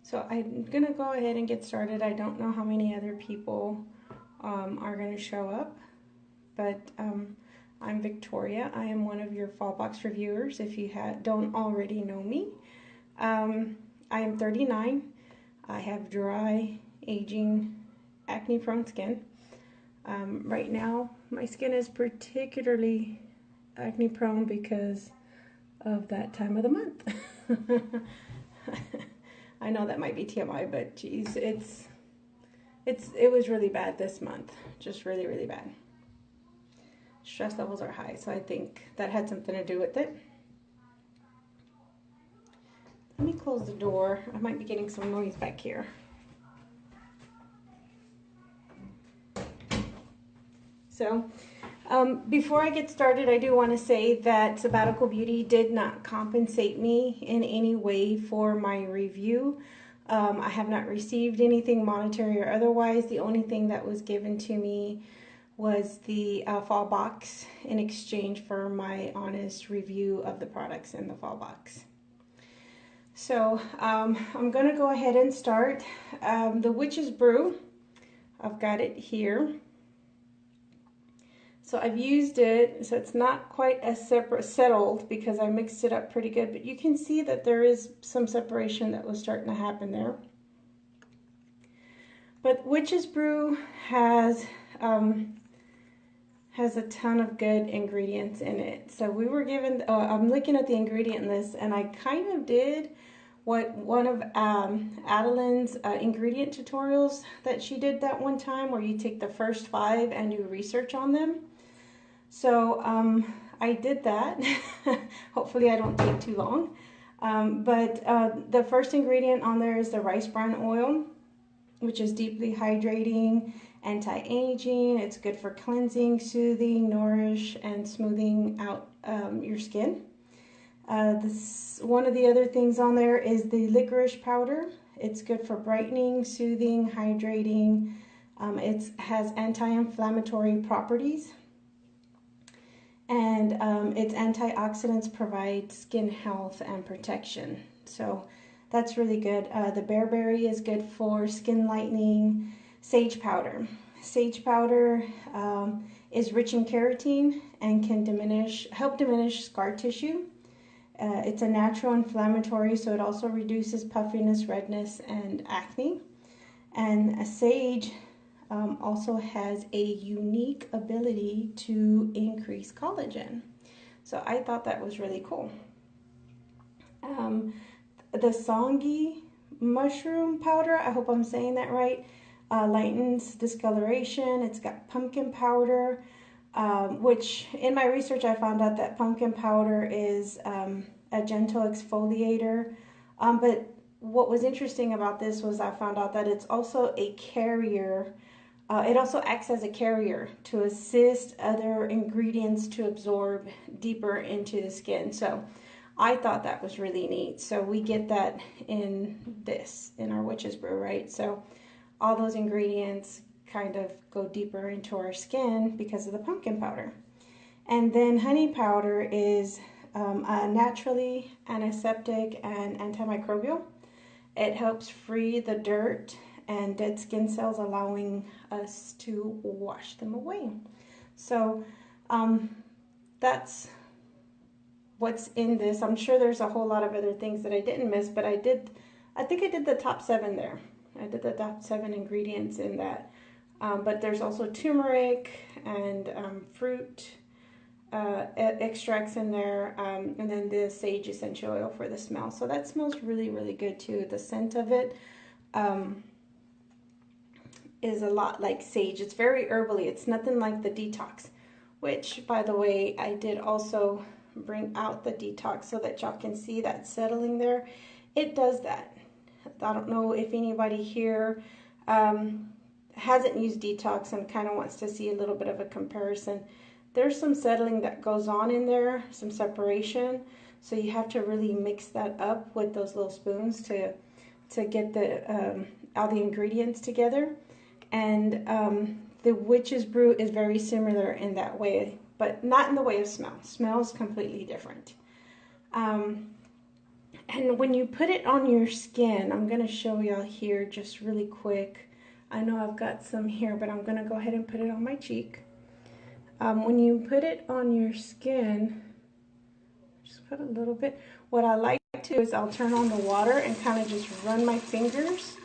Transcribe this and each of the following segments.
So I'm gonna go ahead and get started. I don't know how many other people are gonna show up, but I'm Victoria. I am one of your fall box reviewers if you don't already know me. I am 39. I have dry, aging, acne-prone skin. Right now, my skin is particularly acne-prone because of that time of the month. I know that might be TMI, but geez, it was really bad this month. Just really, really bad. Stress levels are high, so I think that had something to do with it. Let me close the door. I might be getting some noise back here. So, before I get started, I do want to say that Sabbatical Beauty did not compensate me in any way for my review. I have not received anything monetary or otherwise. The only thing that was given to me was the fall box in exchange for my honest review of the products in the fall box. So I'm going to go ahead and start. The Witches Brew, I've got it here. So I've used it, so it's not quite as settled because I mixed it up pretty good, but you can see that there is some separation that was starting to happen there. But Witches Brew has a ton of good ingredients in it. So we were given, I'm looking at the ingredient list, and I kind of did what one of Adeline's ingredient tutorials that she did that one time, where you take the first 5 and do research on them. So I did that. Hopefully I don't take too long. But the first ingredient on there is the rice bran oil, which is deeply hydrating, anti-aging. It's good for cleansing, soothing, nourish, and smoothing out your skin. One of the other things on there is the licorice powder. It's good for brightening, soothing, hydrating. It has anti-inflammatory properties. And its antioxidants provide skin health and protection. So that's really good. The bearberry is good for skin lightening. Sage powder. Sage powder is rich in keratin and can help diminish scar tissue. It's a natural inflammatory, so it also reduces puffiness, redness, and acne. And sage also has a unique ability to increase collagen. So I thought that was really cool. The songi mushroom powder, I hope I'm saying that right, lightens discoloration. It's got pumpkin powder, which in my research I found out that pumpkin powder is a gentle exfoliator. But what was interesting about this was I found out that it's also a carrier. It also acts as a carrier to assist other ingredients to absorb deeper into the skin. So I thought that was really neat. So we get that in our Witches Brew, right? So all those ingredients kind of go deeper into our skin because of the pumpkin powder. And then honey powder is naturally antiseptic and antimicrobial. It helps free the dirt and dead skin cells, allowing us to wash them away. So that's what's in this. I'm sure there's a whole lot of other things that I didn't miss, but I think I did the top 7 there. I did the top 7 ingredients in that. But there's also turmeric and fruit extracts in there, and then the sage essential oil for the smell. So that smells really, really good too. The scent of it is a lot like sage. It's very herbally. It's nothing like the detox, which, by the way, I did also bring out the detox so that y'all can see that settling there. It does that. I don't know if anybody here hasn't used detox and kind of wants to see a little bit of a comparison. There's some settling that goes on in there, some separation. So you have to really mix that up with those little spoons to get all the ingredients together. And the Witches Brew is very similar in that way, but not in the way of smell. Smell is completely different. And when you put it on your skin, I'm going to show y'all here just really quick. I know I've got some here, but I'm going to go ahead and put it on my cheek. When you put it on your skin, just put a little bit. What I like to do is I'll turn on the water and kind of just run my fingers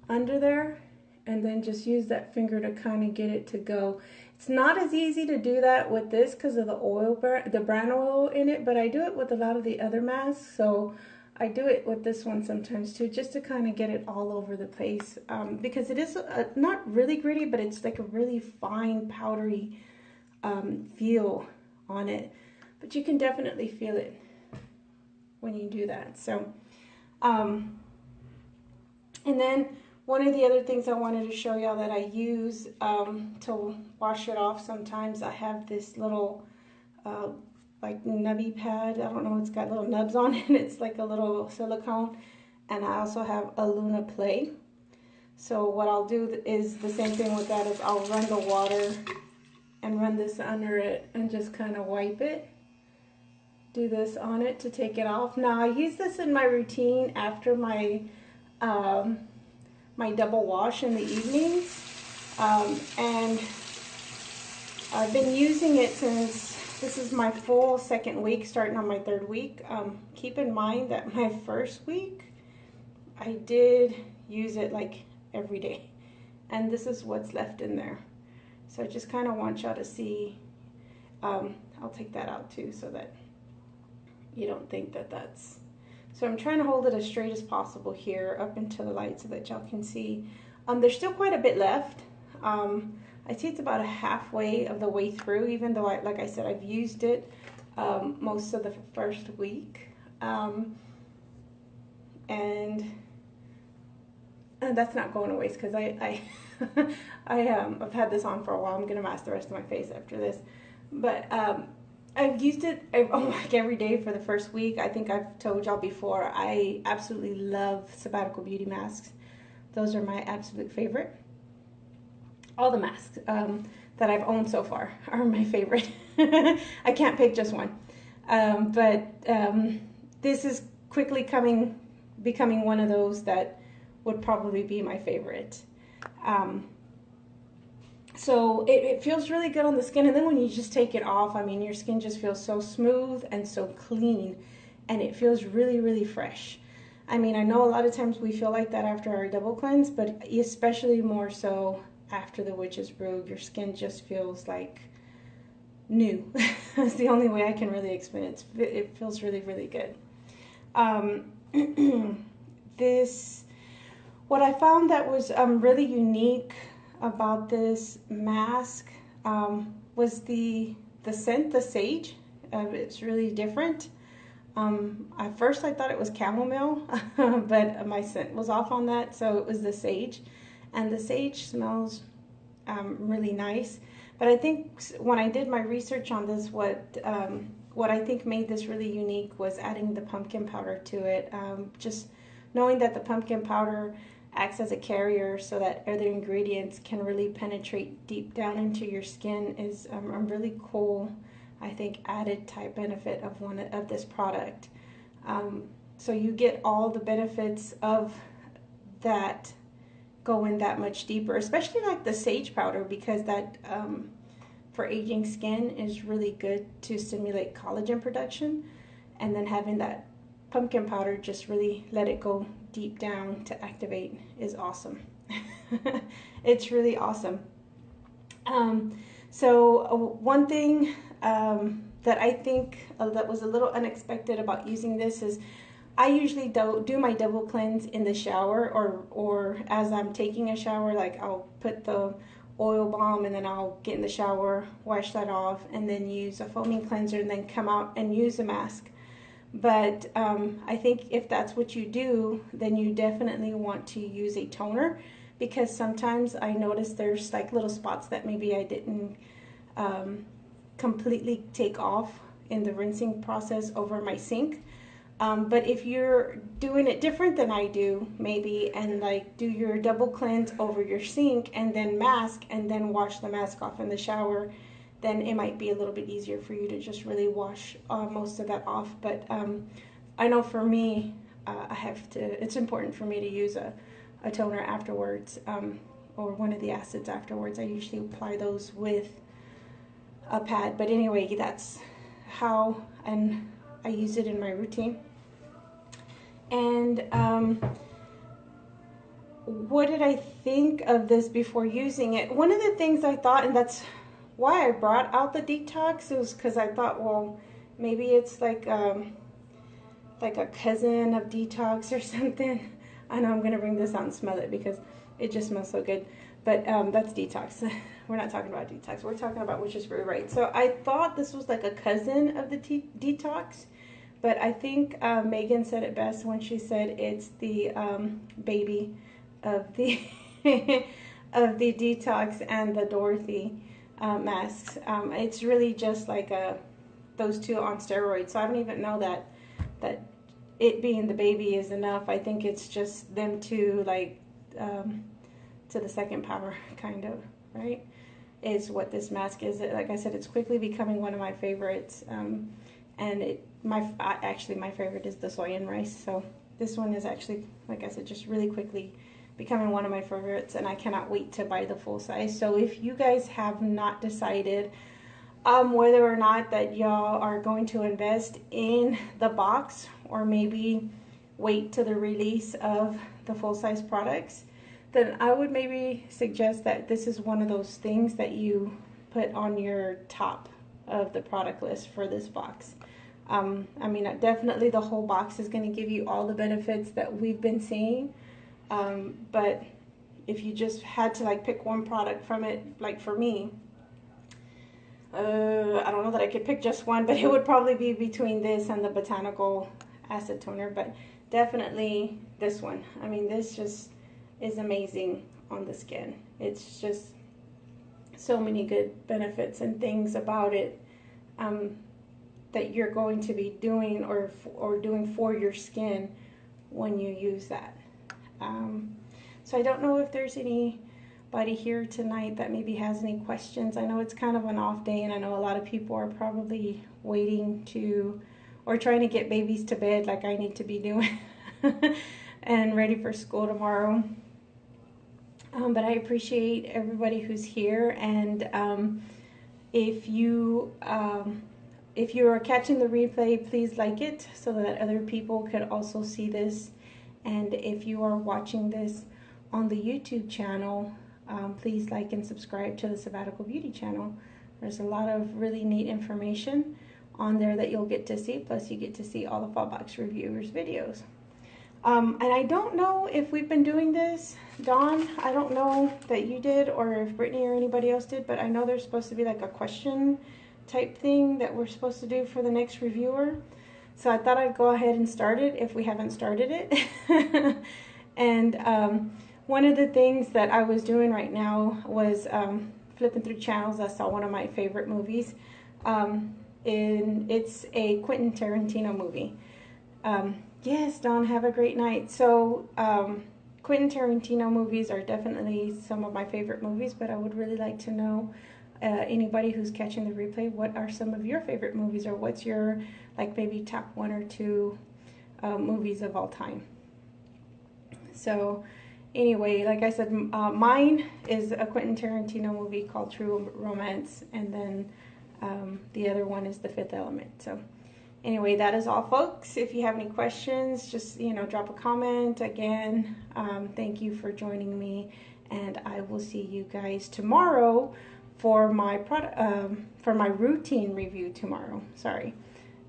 under there, and then just use that finger to kind of get it to go. It's not as easy to do that with this because of the oil, the brand oil in it, but I do it with a lot of the other masks, so I do it with this one sometimes too, just to kind of get it all over the place, because it is not really gritty, but it's like a really fine powdery feel on it, but you can definitely feel it when you do that. So and then one of the other things I wanted to show y'all that I use to wash it off, sometimes I have this little like nubby pad. I don't know, it's got little nubs on it. It's like a little silicone. And I also have a Luna Play. So what I'll do is the same thing with that, is I'll run the water and run this under it and just kind of wipe it. Do this on it to take it off. Now I use this in my routine after my my double wash in the evenings, and I've been using it since this is my full second week, starting on my third week. Keep in mind that my first week I did use it like every day, and this is what's left in there. So I just kind of want y'all to see. I'll take that out too so that you don't think that that's... So I'm trying to hold it as straight as possible here up into the light so that y'all can see. There's still quite a bit left. I see it's about halfway of the way through, even though, like I said, I've used it most of the first week. And that's not going to waste because I've had this on for a while. I'm going to mask the rest of my face after this. But I've used it like every day for the first week. I think I've told y'all before, I absolutely love Sabbatical beauty masks. Those are my absolute favorite. All the masks that I've owned so far are my favorite. I can't pick just one. But this is quickly becoming one of those that would probably be my favorite. So it feels really good on the skin, and then when you just take it off, I mean, your skin just feels so smooth and so clean, and it feels really, really fresh. I mean, I know a lot of times we feel like that after our double cleanse, but especially more so after the Witches Brew, your skin just feels like new. That's the only way I can really explain it. It feels really, really good. What I found that was really unique about this mask was the scent, the sage. It's really different. At first I thought it was chamomile, but my scent was off on that, so it was the sage. And the sage smells really nice. But I think when I did my research on this, what I think made this really unique was adding the pumpkin powder to it. Just knowing that the pumpkin powder acts as a carrier so that other ingredients can really penetrate deep down into your skin is a really cool, I think, added type benefit of this product. So you get all the benefits of that going that much deeper, especially like the sage powder, because that for aging skin is really good to stimulate collagen production, and then having that pumpkin powder just really let it go deep down to activate is awesome. It's really awesome. So one thing that I think that was a little unexpected about using this is I usually do my double cleanse in the shower, or as I'm taking a shower. Like, I'll put the oil balm and then I'll get in the shower, wash that off, and then use a foaming cleanser, and then come out and use a mask. But I think if that's what you do, then you definitely want to use a toner, because sometimes I notice there's like little spots that maybe I didn't completely take off in the rinsing process over my sink. But if you're doing it different than I do, maybe, and like do your double cleanse over your sink and then mask and then wash the mask off in the shower, then it might be a little bit easier for you to just really wash most of that off. But I know for me, it's important for me to use a toner afterwards, or one of the acids afterwards. I usually apply those with a pad, but anyway, that's how and I use it in my routine. And what did I think of this before using it? One of the things I thought, and that's why I brought out the detox, was because I thought, well, maybe it's like a cousin of detox or something. I know I'm gonna bring this out and smell it because it just smells so good. But that's detox. We're not talking about detox. We're talking about Witches Brew, right? So I thought this was like a cousin of the detox, but I think Megan said it best when she said it's the baby of the of the detox and the Dorothy masks. It's really just like those two on steroids. So I don't even know that it being the baby is enough. I think it's just them two, like to the second power, kind of, right, is what this mask is. Like I said, it's quickly becoming one of my favorites, and actually my favorite is the soy and rice. So this one is actually, like I said, just really quickly becoming one of my favorites, and I cannot wait to buy the full size. So if you guys have not decided whether or not that y'all are going to invest in the box, or maybe wait to the release of the full-size products, then I would maybe suggest that this is one of those things that you put on your top of the product list for this box. I mean, definitely the whole box is going to give you all the benefits that we've been seeing, but if you just had to like pick one product from it, like for me, I don't know that I could pick just one, but it would probably be between this and the Botanical Acid Toner, but definitely this one. I mean, this just is amazing on the skin. It's just so many good benefits and things about it that you're going to be doing or doing for your skin when you use that. So I don't know if there's anybody here tonight that maybe has any questions. I know it's kind of an off day, and I know a lot of people are probably waiting to or trying to get babies to bed like I need to be doing and ready for school tomorrow. But I appreciate everybody who's here, and if you are catching the replay, please like it so that other people could also see this. And if you are watching this on the YouTube channel, please like and subscribe to the Sabbatical Beauty channel. There's a lot of really neat information on there that you'll get to see, plus you get to see all the Fall Box Reviewers videos. And I don't know if we've been doing this, Dawn, I don't know that you did or if Brittany or anybody else did, but I know there's supposed to be like a question type thing that we're supposed to do for the next reviewer. So I thought I'd go ahead and start it if we haven't started it. And one of the things that I was doing right now was flipping through channels. I saw one of my favorite movies. It's a Quentin Tarantino movie. Yes, Dawn, have a great night. So Quentin Tarantino movies are definitely some of my favorite movies, but I would really like to know, anybody who's catching the replay, what are some of your favorite movies, or what's your, like, maybe top 1 or 2 movies of all time. So anyway, like I said, mine is a Quentin Tarantino movie called True Romance, and then the other one is The Fifth Element. So anyway, that is all, folks. If you have any questions, just, drop a comment. Again, thank you for joining me, and I will see you guys tomorrow for my routine review tomorrow. Sorry.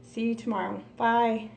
See you tomorrow. Bye.